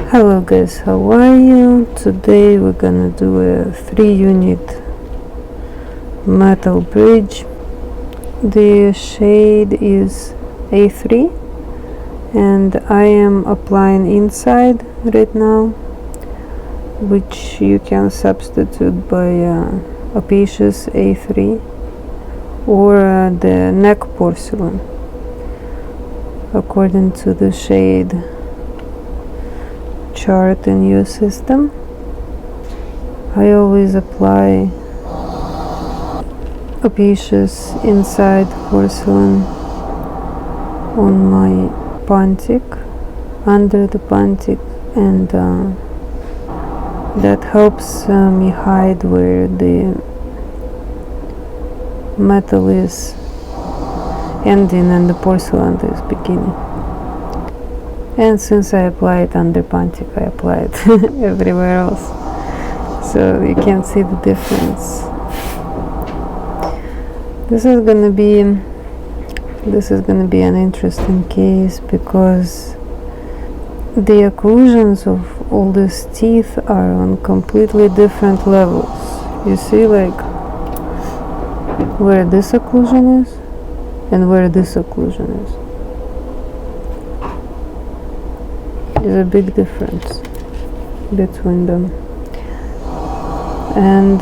Hello guys, how are you? Today we're gonna do a 3-unit metal bridge. The shade is A3 and I am applying inside right now, which you can substitute by opaque A3 or the neck porcelain according to the shade chart in your system. I always apply opaque inside porcelain on my pontic, under the pontic, and that helps me hide where the metal is ending and the porcelain is beginning. And since I apply it under pontic, I apply it everywhere else, so you can see the difference. This is gonna be an interesting case because the occlusions of all these teeth are on completely different levels. You see, like where this occlusion is and where this occlusion is. There's a big difference between them, and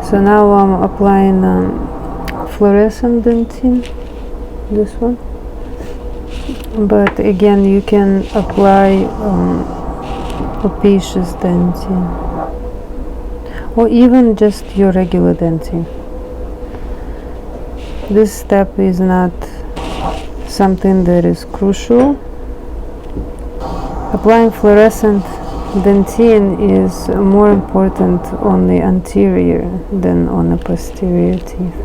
so now I'm applying fluorescent dentin, this one, but again you can apply opaque dentin or even just your regular dentin. This step is not something that is crucial. Applying fluorescent dentin is more important on the anterior than on the posterior teeth.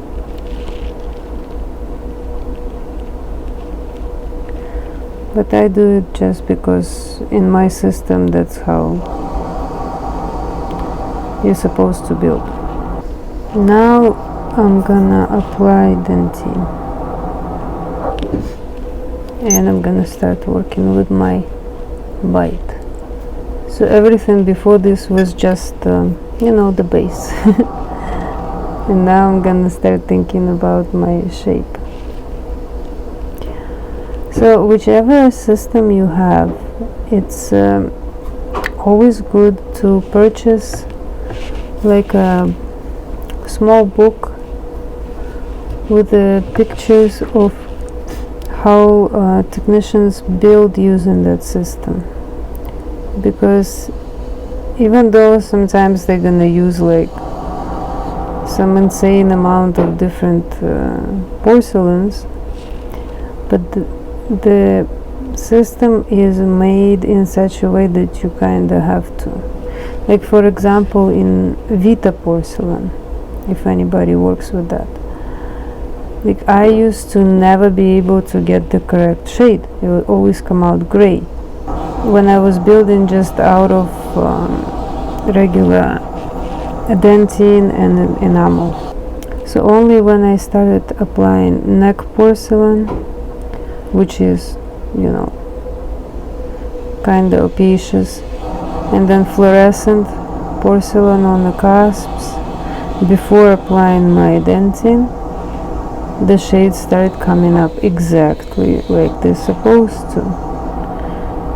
But I do it just because in my system that's how you're supposed to build. Now I'm gonna apply dentin and I'm gonna start working with my bite. So everything before this was just the base and now I'm gonna start thinking about my shape. So whichever system you have, it's always good to purchase like a small book with the pictures of how technicians build using that system, because even though sometimes they're gonna use like some insane amount of different porcelains, but the system is made in such a way that you kind of have to, like for example in Vita porcelain, if anybody works with that. Like I used to never be able to get the correct shade. It would always come out gray when I was building just out of regular dentin and enamel. So only when I started applying neck porcelain, which is kind of opaque, and then fluorescent porcelain on the cusps before applying my dentin, the shades started coming up exactly like they're supposed to.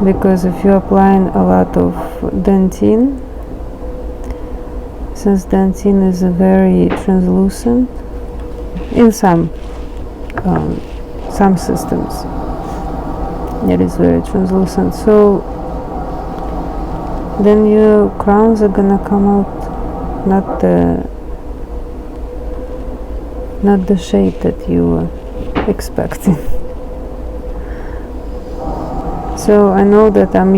Because if you're applying a lot of dentin, since dentin is a very translucent in some systems, it is very translucent, so then your crowns are gonna come out not the shape that you were expecting. So I know that I'm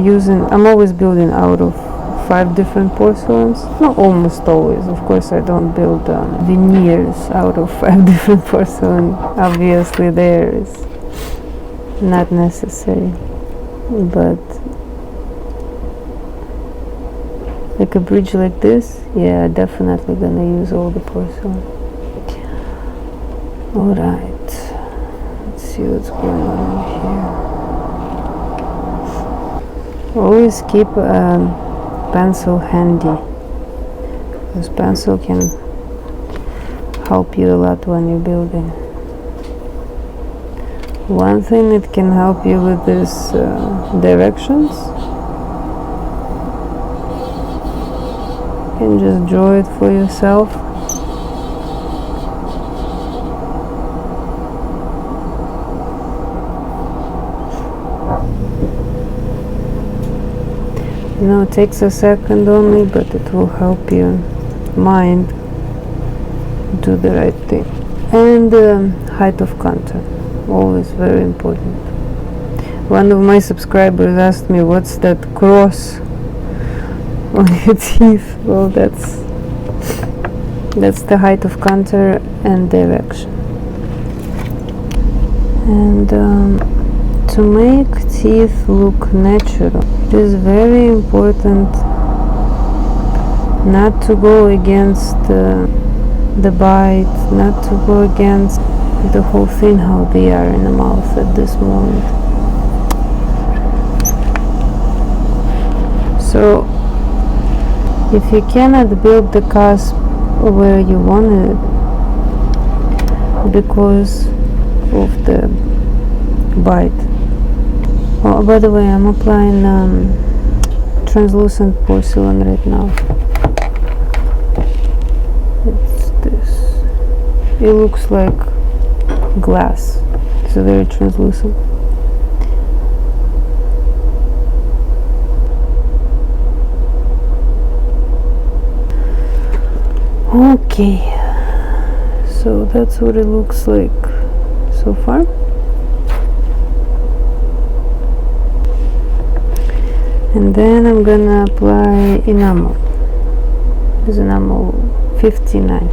always building out of 5 different porcelains. Not almost always, of course I don't build veneers out of 5 different porcelain. Obviously there is not necessary, but like a bridge like this, yeah, definitely gonna use all the porcelain. Alright, let's see what's going on here. Always keep a pencil handy. This pencil can help you a lot when you're building. One thing it can help you with is directions. You can just draw it for yourself. You know, it takes a second only, but it will help your mind do the right thing. And height of contour, always very important. One of my subscribers asked me, what's that cross on your teeth? Well, that's the height of contour and direction. And to make teeth look natural, it is very important not to go against the bite, not to go against the whole thing how they are in the mouth at this moment. So if you cannot build the cusp where you want it because of the bite. Oh, by the way, I'm applying translucent porcelain right now. It's this. It looks like glass. It's very translucent. Okay, so that's what it looks like so far. And then I'm gonna apply enamel. This is enamel 59,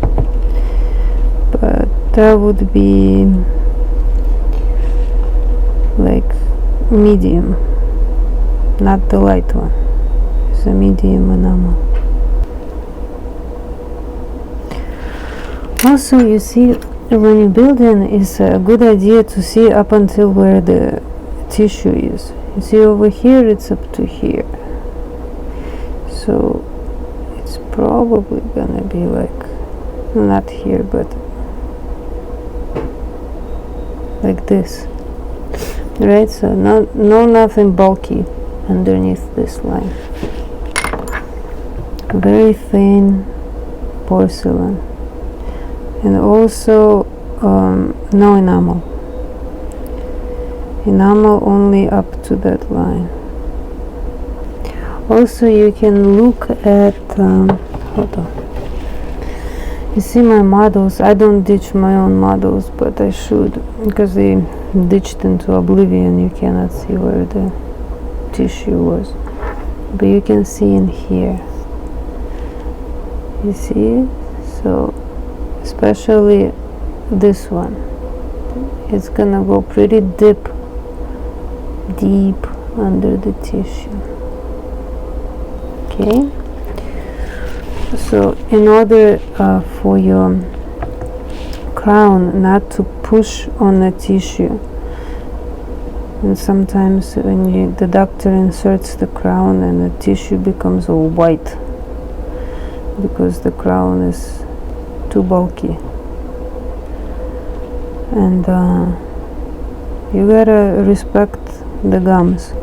but that would be like medium, not the light one. It's a medium enamel. Also, you see, when you're building, it's a good idea to see up until where the tissue is. You see, over here it's up to here, so it's probably gonna be like not here, but like this, right? So nothing bulky underneath this line. Very thin porcelain. And also no enamel. Enamel only up to that line. Also, you can look at hold on. You see my models. I don't ditch my own models, but I should, because they ditched into oblivion. You cannot see where the tissue was, but you can see in here. You see? So especially this one, it's gonna go pretty deep under the tissue. Okay, so in order for your crown not to push on the tissue, and sometimes when the doctor inserts the crown and the tissue becomes all white because the crown is too bulky, and you gotta respect the gums.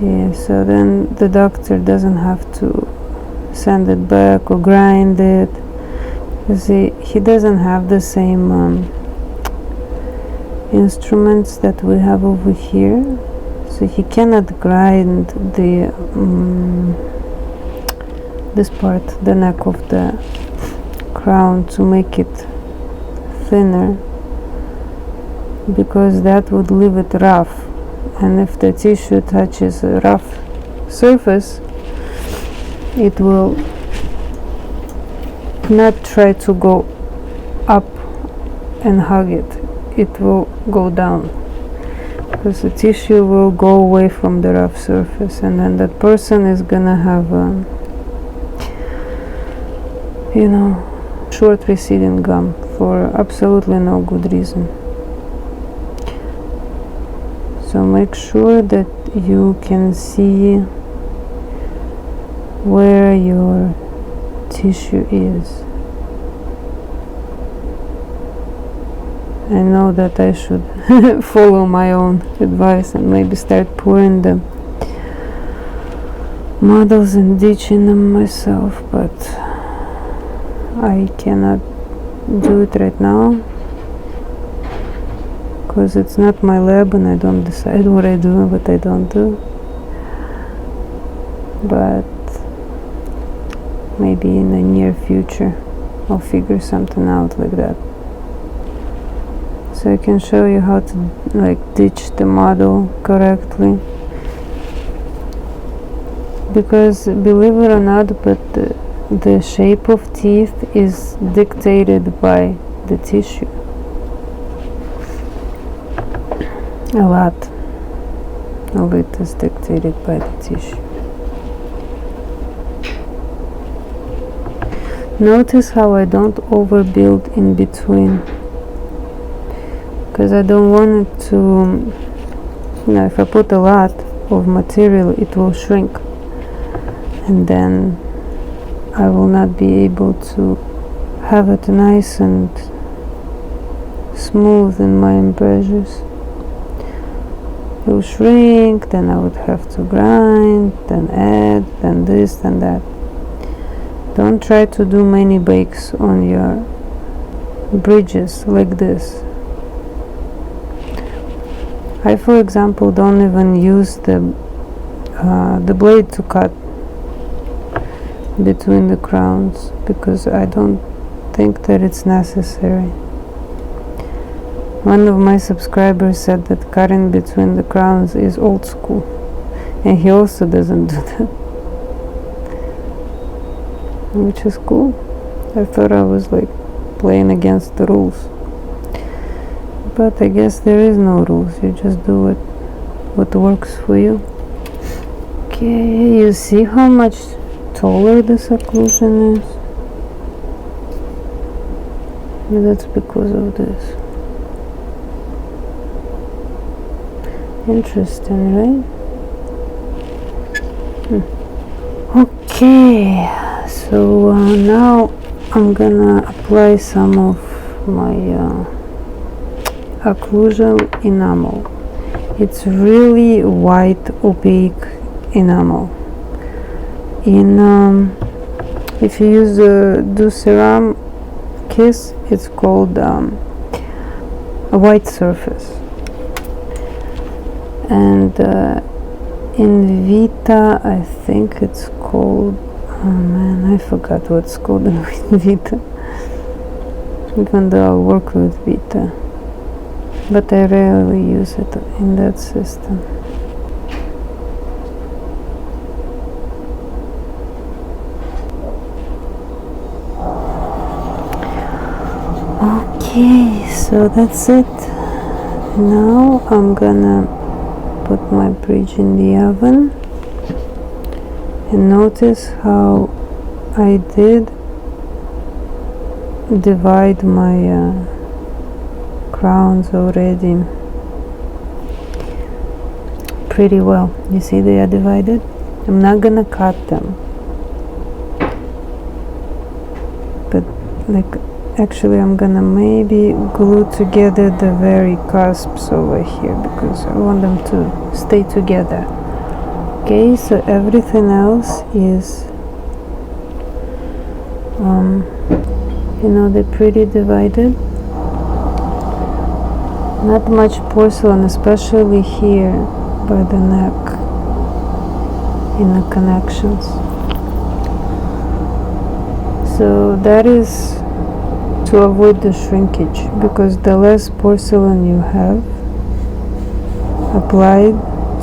Yeah, so then the doctor doesn't have to send it back or grind it. You see, he doesn't have the same instruments that we have over here, so he cannot grind the this part, the neck of the crown, to make it thinner, because that would leave it rough, and if the tissue touches a rough surface, it will not try to go up and hug it. It will go down, because the tissue will go away from the rough surface, and then that person is gonna have you know, short receding gum for absolutely no good reason. So make sure that you can see where your tissue is. I know that I should follow my own advice and maybe start pouring the models and ditching them myself, but I cannot do it right now because it's not my lab and I don't decide what I do and what I don't do. But maybe in the near future I'll figure something out like that, so I can show you how to like ditch the model correctly. Because believe it or not, but the shape of teeth is dictated by the tissue. A lot of it is dictated by the tissue. Notice how I don't overbuild in between, because I don't want it to, if I put a lot of material it will shrink and then I will not be able to have it nice and smooth in my embrasures. It will shrink, then I would have to grind, then add, then this, then that. Don't try to do many bakes on your bridges like this. I, for example, don't even use the blade to cut between the crowns because I don't think that it's necessary. One of my subscribers said that cutting between the crowns is old school, and he also doesn't do that, which is cool. I thought I was like playing against the rules, but I guess there is no rules. You just do what works for you. Okay, you see how much taller this occlusion is? And that's because of this. Interesting, right? Okay, so now I'm gonna apply some of my occlusion enamel. It's really white opaque enamel. If you use the Duceram Kiss, it's called a white surface, and in Vita I think it's called, oh man, I forgot what it's called in Vita, even though I work with Vita, but I rarely use it in that system. Okay, so that's it. Now I'm gonna put my bridge in the oven, and notice how I did divide my crowns already pretty well. You see they are divided? I'm not gonna cut them, but like actually I'm gonna maybe glue together the very cusps over here because I want them to stay together. Okay, so everything else is they're pretty divided. Not much porcelain, especially here by the neck in the connections. So that is to avoid the shrinkage, because the less porcelain you have applied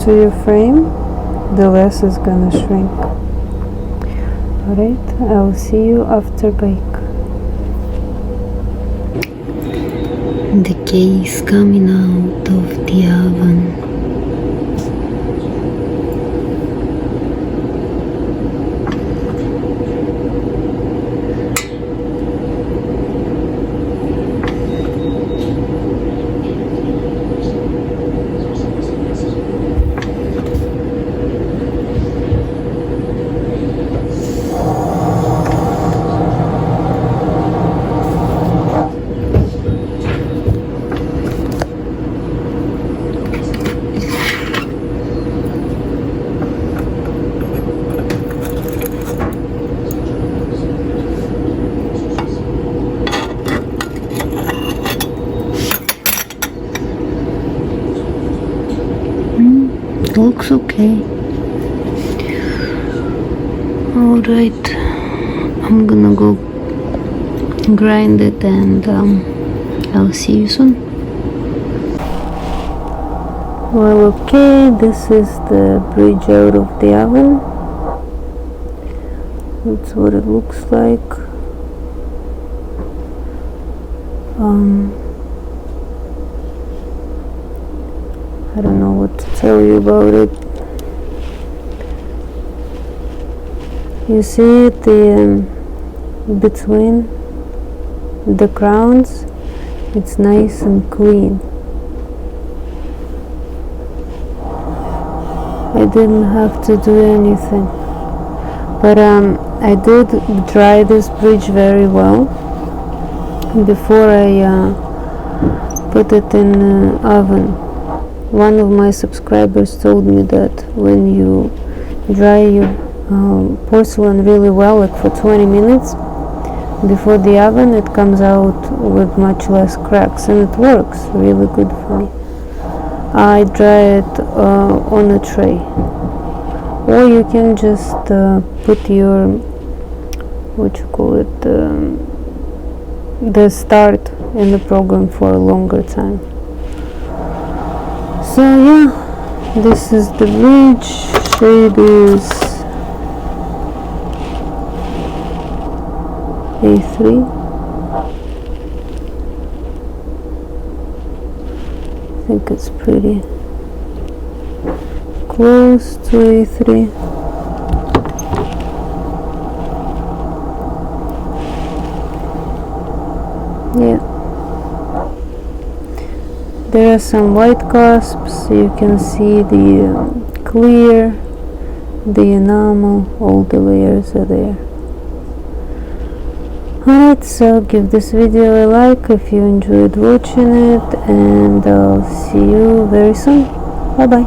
to your frame, the less it's gonna shrink. Alright, I'll see you after bake. The case coming out of the oven. looks okay. Alright, I'm gonna go grind it, and I'll see you soon. Well, okay, this is the bridge out of the oven. That's what it looks like. I don't know what to tell you about it. You see the between the crowns, it's nice and clean. I didn't have to do anything, but I did dry this bridge very well before I put it in the oven. One of my subscribers told me that when you dry your porcelain really well, like for 20 minutes before the oven, it comes out with much less cracks, and it works really good for me. I dry it on a tray, or you can just put your, what you call it, the start in the program for a longer time. So yeah, this is the bridge. Shade is A3. I think it's pretty close to A3. Yeah. There are some white cusps. You can see the clear, the enamel, all the layers are there. Alright, so give this video a like if you enjoyed watching it, and I'll see you very soon. Bye bye.